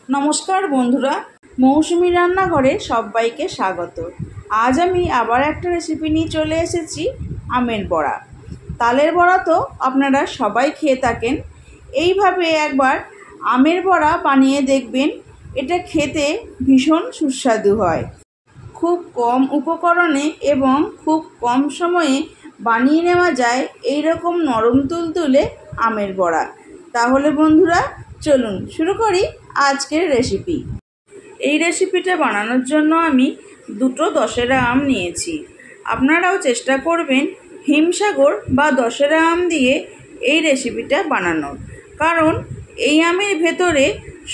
নমস্কার বন্ধুরা, মৌসুমি রান্নাঘরে সবাইকে স্বাগত। আজ আমি আবার একটা রেসিপি নিয়ে চলে এসেছি, আমের বড়া। তালের বড়া তো আপনারা সবাই খেয়ে থাকেন। এইভাবে একবার আমের বড়া বানিয়ে দেখবেন, এটা খেতে ভীষণ সুস্বাদু হয়। খুব কম উপকরণে এবং খুব কম সময়ে বানিয়ে নেওয়া যায় এই রকম নরম তুলতুলে আমের বড়া। তাহলে বন্ধুরা চলুন শুরু করি আজকের রেসিপি। এই রেসিপিটা বানানোর জন্য আমি দুটো দশেরা আম নিয়েছি। আপনারাও চেষ্টা করবেন হিমসাগর বা দশেরা আম দিয়ে এই রেসিপিটা বানানোর, কারণ এই আমের ভেতরে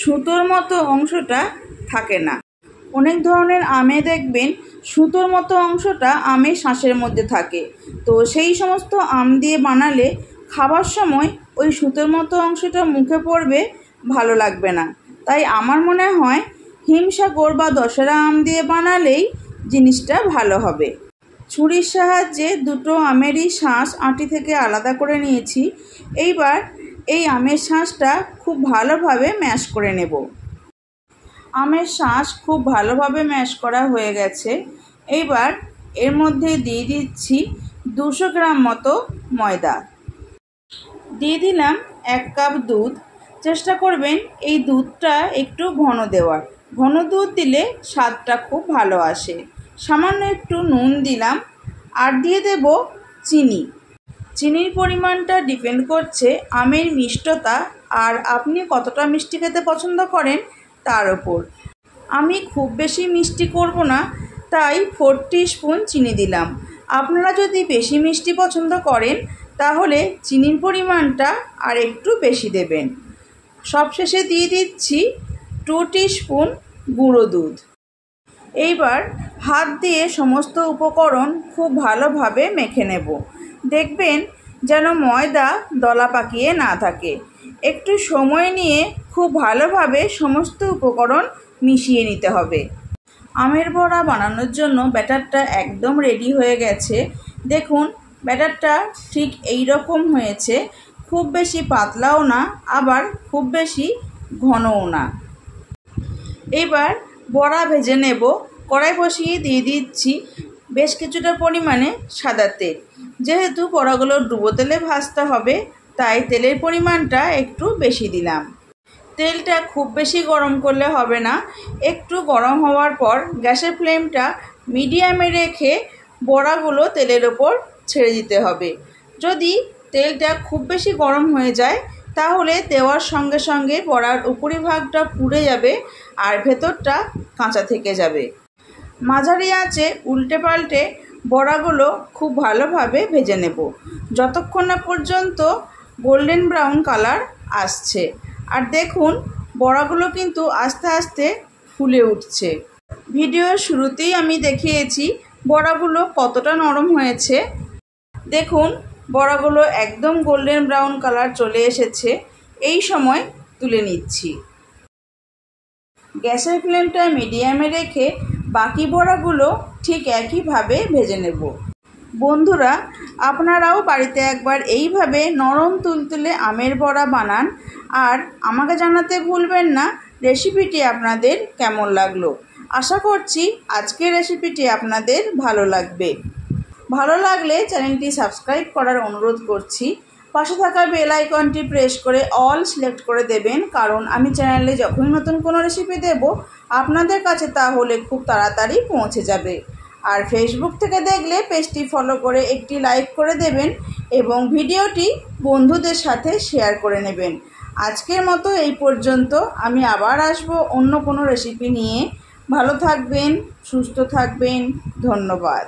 সুতোর মতো অংশটা থাকে না। অনেক ধরনের আমে দেখবেন সুতোর মতো অংশটা আমের শাঁসের মধ্যে থাকে, তো সেই সমস্ত আম দিয়ে বানালে খাবার সময় ওই সুতোর মতো অংশটা মুখে পড়বে, ভালো লাগবে না। তাই আমার মনে হয় হিমসাগর বা দশেরা আম দিয়ে বানালেই জিনিসটা ভালো হবে। ছুরির সাহায্যে দুটো আমেরই শাঁস আঁটি থেকে আলাদা করে নিয়েছি। এইবার এই আমের শাঁসটা খুব ভালোভাবে ম্যাশ করে নেব। আমের শাঁস খুব ভালোভাবে ম্যাশ করা হয়ে গেছে। এইবার এর মধ্যে দিয়ে দিচ্ছি 200 গ্রাম মতো ময়দা। দিয়ে দিলাম 1 কাপ দুধ। চেষ্টা করবেন এই দুধটা একটু ঘন দেওয়ার। ঘন দুধ দিলে স্বাদটা খুব ভালো আসে। সামান্য একটু নুন দিলাম, আর দিয়ে দেব চিনি। চিনির পরিমাণটা ডিপেন্ড করছে আমের মিষ্টতা আর আপনি কতটা মিষ্টি খেতে পছন্দ করেন তার ওপর। আমি খুব বেশি মিষ্টি করব না, তাই 4 টিস্পুন চিনি দিলাম। আপনারা যদি বেশি মিষ্টি পছন্দ করেন তাহলে চিনির পরিমাণটা আর একটু বেশি দেবেন। সবশেষে দিয়ে দিচ্ছি 2 টিস্পুন গুঁড়ো দুধ। এইবার হাত দিয়ে সমস্ত উপকরণ খুব ভালোভাবে মেখে নেব। দেখবেন যেন ময়দা দলা পাকিয়ে না থাকে। একটু সময় নিয়ে খুব ভালোভাবে সমস্ত উপকরণ মিশিয়ে নিতে হবে। আমের বড়া বানানোর জন্য ব্যাটারটা একদম রেডি হয়ে গেছে। দেখুন ব্যাটারটা ঠিক এই রকম হয়েছে, খুব বেশি পাতলাও না, আবার খুব বেশি ঘনও না। এবার বড়া ভেজে নেব। কড়াই বসিয়ে দিয়ে দিচ্ছি বেশ কিছুটা পরিমাণে সাদা তেল। যেহেতু বড়াগুলো ডুবো তেলে ভাজতে হবে, তাই তেলের পরিমাণটা একটু বেশি দিলাম। তেলটা খুব বেশি গরম করলে হবে না। একটু গরম হওয়ার পর গ্যাসের ফ্লেমটা মিডিয়ামে রেখে বড়াগুলো তেলের ওপর ছেড়ে দিতে হবে। যদি তেলটা খুব বেশি গরম হয়ে যায় তাহলে দেওয়ার সঙ্গে সঙ্গে বড়ার উপরিভাগটা পুড়ে যাবে আর ভেতরটা কাঁচা থেকে যাবে। মাঝারি আঁচে উল্টে পাল্টে বড়াগুলো খুব ভালোভাবে ভেজে নেব, যতক্ষণ না পর্যন্ত গোল্ডেন ব্রাউন কালার আসছে। আর দেখুন বড়াগুলো কিন্তু আস্তে আস্তে ফুলে উঠছে। ভিডিওর শুরুতেই আমি দেখিয়েছি বড়াগুলো কতটা নরম হয়েছে। দেখুন বড়াগুলো একদম গোল্ডেন ব্রাউন কালার চলে এসেছে। এই সময় তুলে নিচ্ছি। গ্যাসের ফ্লেমটা মিডিয়ামে রেখে বাকি বড়াগুলো ঠিক একইভাবে ভেজে নেব। বন্ধুরা আপনারাও বাড়িতে একবার এইভাবে নরম তুলতুলে আমের বড়া বানান, আর আমাকে জানাতে ভুলবেন না রেসিপিটি আপনাদের কেমন লাগলো। আশা করছি আজকের রেসিপিটি আপনাদের ভালো লাগবে। ভালো লাগলে চ্যানেলটি সাবস্ক্রাইব করার অনুরোধ করছি। পাশে থাকা বেল আইকনটি প্রেস করে অল সিলেক্ট করে দেবেন, কারণ আমি চ্যানেলে যখনই নতুন কোনো রেসিপি দেব আপনাদের কাছে তাহলে খুব তাড়াতাড়ি পৌঁছে যাবে। আর ফেসবুক থেকে দেখলে পেজটি ফলো করে একটি লাইক করে দেবেন এবং ভিডিওটি বন্ধুদের সাথে শেয়ার করে নেবেন। আজকের মতো এই পর্যন্ত। আমি আবার আসবো অন্য কোনো রেসিপি নিয়ে। ভালো থাকবেন, সুস্থ থাকবেন। ধন্যবাদ।